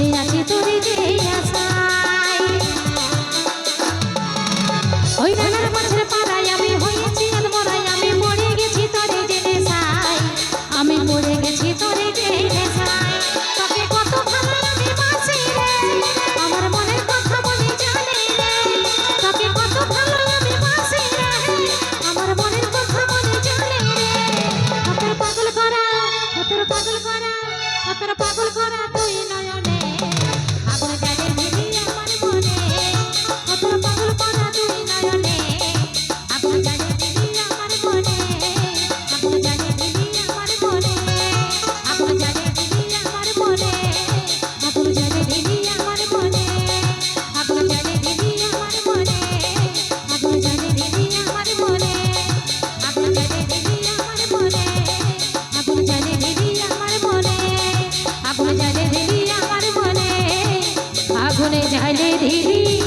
বসে আছি তোরে যে আশায় ওই ধানের মাঝের পাড়ায় আমি হয়েছি আলমরাই আমি পড়ে গেছি তোরে যে নেশায় আমি পড়ে গেছি তোরে যে নেশায় তোকে কত ভালো আমি বাসি রে আমার মনের কথা মনে জানে রে তোকে কত ভালো আমি বাসি রে আমার মনের কথা মনে জানে রে তোর পাগল করা তোর পাগল করা তোর পাগল করা তুই নয়নে আগুন জ্বালে দিলি আমার মনে তোর পাগল করা তুই নয়নে আগুন জ্বালে দিলি আমার মনে আগুন জ্বালে দিলি আমার মনে আগুন জ্বালে দিলি আমার মনে আগুন জ্বালে দিলি আমার মনে আগুন জ্বালে দিলি আমার মনে আগুন জ্বালে দিলি আমার মনে আগুন জ্বালে দিলি আমার মনে আগুন জ্বালে দিলি আমার মনে আগুন জ্বালে দিলি আমার মনে আগুন জ্বালে দিলি